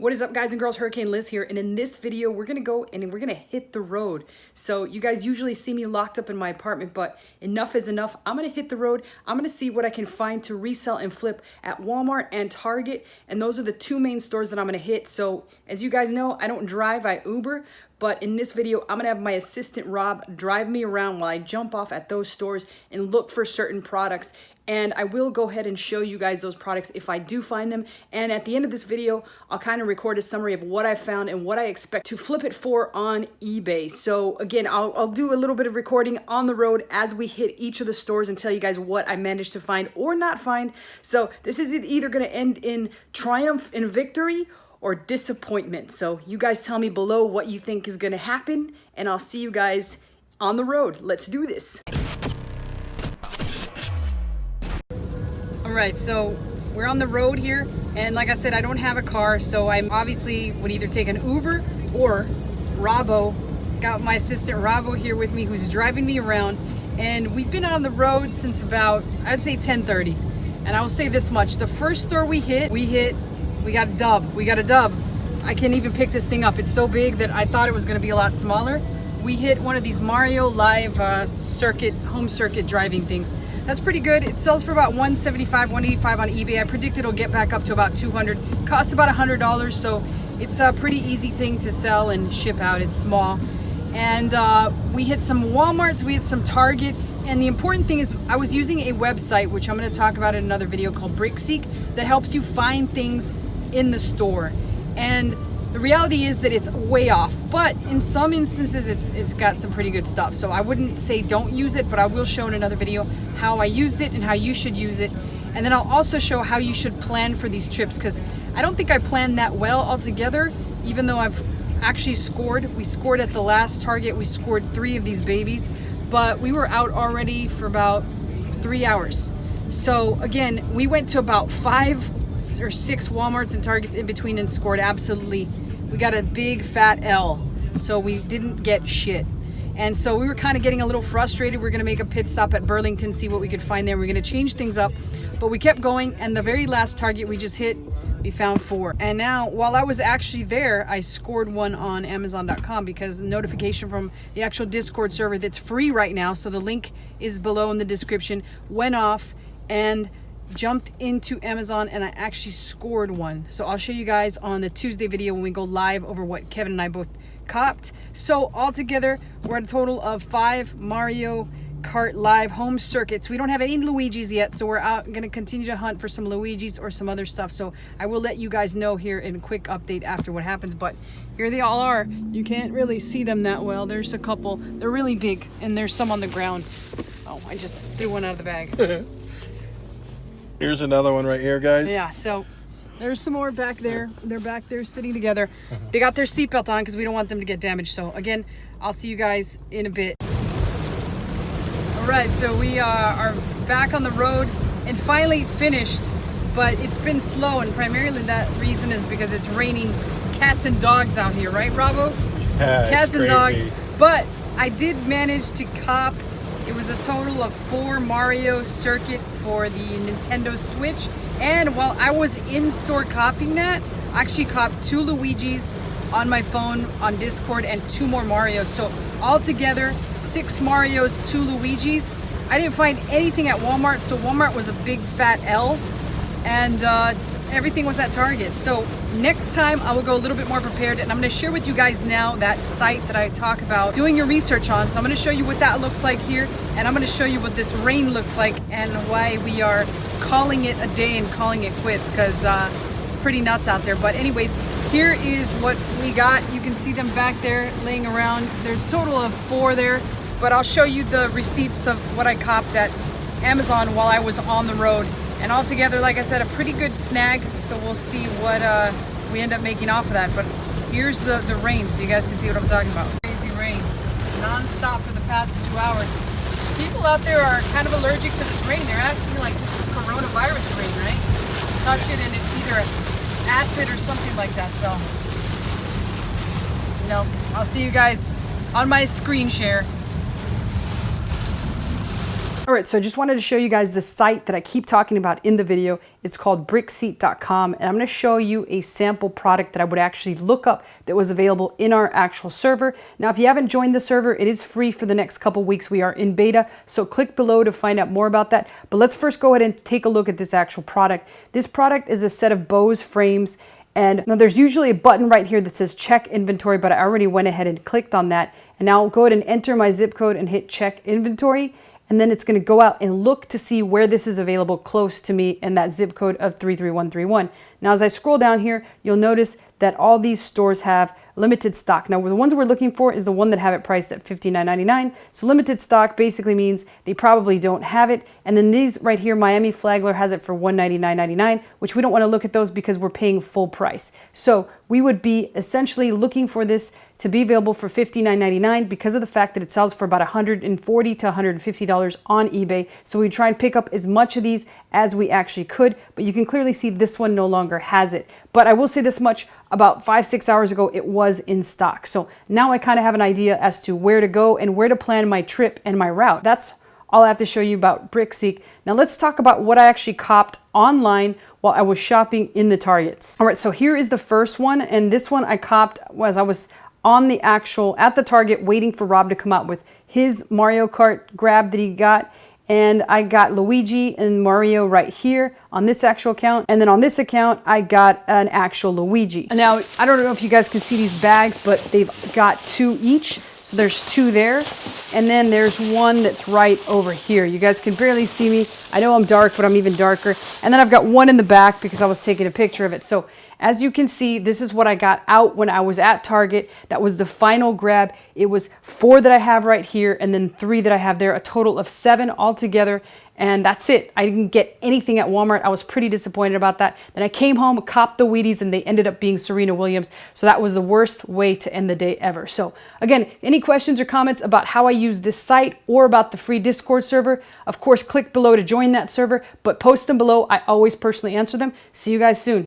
What is up, guys and girls? Hurricane Liz here, and in this video we're gonna go and we're gonna hit the road. So you guys usually see me locked up in my apartment, but enough is enough. I'm gonna hit the road. I'm gonna see what I can find to resell and flip at Walmart and Target, and those are the two main stores that I'm gonna hit. So as you guys know, I don't drive, I Uber. But in this video, I'm gonna have my assistant Rob drive me around while I jump off at those stores and look for certain products. And I will go ahead and show you guys those products if I do find them. And at the end of this video, I'll kind of record a summary of what I found and what I expect to flip it for on eBay. So again, I'll do a little bit of recording on the road as we hit each of the stores and tell you guys what I managed to find or not find. So this is either gonna end in triumph and victory or disappointment. So you guys tell me below what you think is gonna happen, and I'll see you guys on the road. Let's do this. All right, so we're on the road here, and like I said, I don't have a car, so I obviously would either take an Uber or Robbo. Got my assistant Robbo here with me, who's driving me around, and we've been on the road since about, I'd say 10:30. And I will say this much: the first store we got a dub. We got a dub. I can't even pick this thing up. It's so big that I thought it was gonna be a lot smaller. We hit one of these Mario Live home circuit driving things. That's pretty good. It sells for about $175, $185 on eBay. I predict it'll get back up to about $200. Costs about $100, so it's a pretty easy thing to sell and ship out. It's small. And we hit some Walmarts, we hit some Targets, and the important thing is I was using a website, which I'm gonna talk about in another video, called Brickseek, that helps you find things in the store. And the reality is that it's way off, but in some instances it's got some pretty good stuff. So I wouldn't say don't use it, but I will show in another video how I used it and how you should use it. And then I'll also show how you should plan for these trips, because I don't think I planned that well altogether, even though I've actually scored. We scored at the last Target. We scored 3 of these babies, but we were out already for about 3 hours. So again, we went to about 5 or 6 Walmarts and Targets in between and scored absolutely. We got a big fat L, so we didn't get shit. And so we were kind of getting a little frustrated. We're gonna make a pit stop at Burlington, see what we could find there. We're gonna change things up, but we kept going, and the very last Target we just hit, we found 4. And now, while I was actually there, I scored one on Amazon.com because the notification from the actual Discord server that's free right now, so the link is below in the description, went off, and jumped into Amazon, and I actually scored one. So I'll show you guys on the Tuesday video when we go live over what Kevin and I both copped. So altogether, we're at a total of 5 Mario Kart Live home circuits. We don't have any Luigi's yet, so we're out gonna continue to hunt for some Luigi's or some other stuff. So I will let you guys know here in a quick update after what happens, but here they all are. You can't really see them that well. There's a couple. They're really big, and there's some on the ground. Oh, I just threw one out of the bag. Here's another one right here, guys. Yeah, so there's some more back there. They're back there sitting together. They got their seatbelt on because we don't want them to get damaged. So again, I'll see you guys in a bit. All right, so we are back on the road and finally finished, but it's been slow, and primarily that reason is because it's raining cats and dogs out here, right, Robbo? Yeah, cats and dogs. crazy. But I did manage to cop. It was a total of 4 Mario Circuit for the Nintendo Switch. And while I was in store copying that, I actually copped 2 Luigi's on my phone on Discord and 2 more Marios. So altogether, 6 Marios, 2 Luigi's. I didn't find anything at Walmart, so Walmart was a big fat L, and everything was at Target. So next time I will go a little bit more prepared, and I'm going to share with you guys now that site that I talk about doing your research on. So I'm going to show you what that looks like here, and I'm going to show you what this rain looks like and why we are calling it a day and calling it quits, because it's pretty nuts out there. But anyways, here is what we got. You can see them back there laying around. There's a total of 4 there, but I'll show you the receipts of what I copped at Amazon while I was on the road. And altogether, like I said, a pretty good snag, so we'll see what we end up making off of that. But here's the rain, so you guys can see what I'm talking about. Crazy rain, non-stop for the past 2 hours. People out there are kind of allergic to this rain. They're acting like this is coronavirus rain, right? You touch it and it's either acid or something like that, so. No, I'll see you guys on my screen share. All right, so I just wanted to show you guys the site that I keep talking about in the video. It's called brickseat.com, and I'm going to show you a sample product that I would actually look up that was available in our actual server. Now, if you haven't joined the server, it is free for the next couple weeks. We are in beta, so click below to find out more about that. But let's first go ahead and take a look at this actual product. This product is a set of Bose frames. And now there's usually a button right here that says check inventory, but I already went ahead and clicked on that. And now I'll go ahead and enter my zip code and hit check inventory. And then it's going to go out and look to see where this is available close to me in that zip code of 33131. Now, as I scroll down here, you'll notice that all these stores have limited stock. Now, the ones we're looking for is the one that have it priced at $59.99. So limited stock basically means they probably don't have it. And then these right here, Miami Flagler has it for $199.99, which we don't want to look at those because we're paying full price. So we would be essentially looking for this to be available for $59.99 because of the fact that it sells for about $140 to $150 on eBay. So we try and pick up as much of these as we actually could, but you can clearly see this one no longer has it. But I will say this much, about 5-6 hours ago, it was in stock. So now I kind of have an idea as to where to go and where to plan my trip and my route. That's all I have to show you about Brickseek. Now let's talk about what I actually copped online while I was shopping in the Targets. All right, so here is the first one, and this one I copped as I was on the actual, at the Target waiting for Rob to come out with his Mario Kart grab that he got. And I got Luigi and Mario right here on this actual account. And then on this account, I got an actual Luigi. Now, I don't know if you guys can see these bags, but they've got 2 each. So there's 2 there. And then there's one that's right over here. You guys can barely see me. I know I'm dark, but I'm even darker. And then I've got one in the back because I was taking a picture of it. So as you can see, this is what I got out when I was at Target. That was the final grab. It was 4 that I have right here and then 3 that I have there, a total of 7 altogether. And that's it. I didn't get anything at Walmart. I was pretty disappointed about that. Then I came home, copped the Wheaties, and they ended up being Serena Williams. So that was the worst way to end the day ever. So again, any questions or comments about how I use this site or about the free Discord server, of course, click below to join that server, but post them below. I always personally answer them. See you guys soon.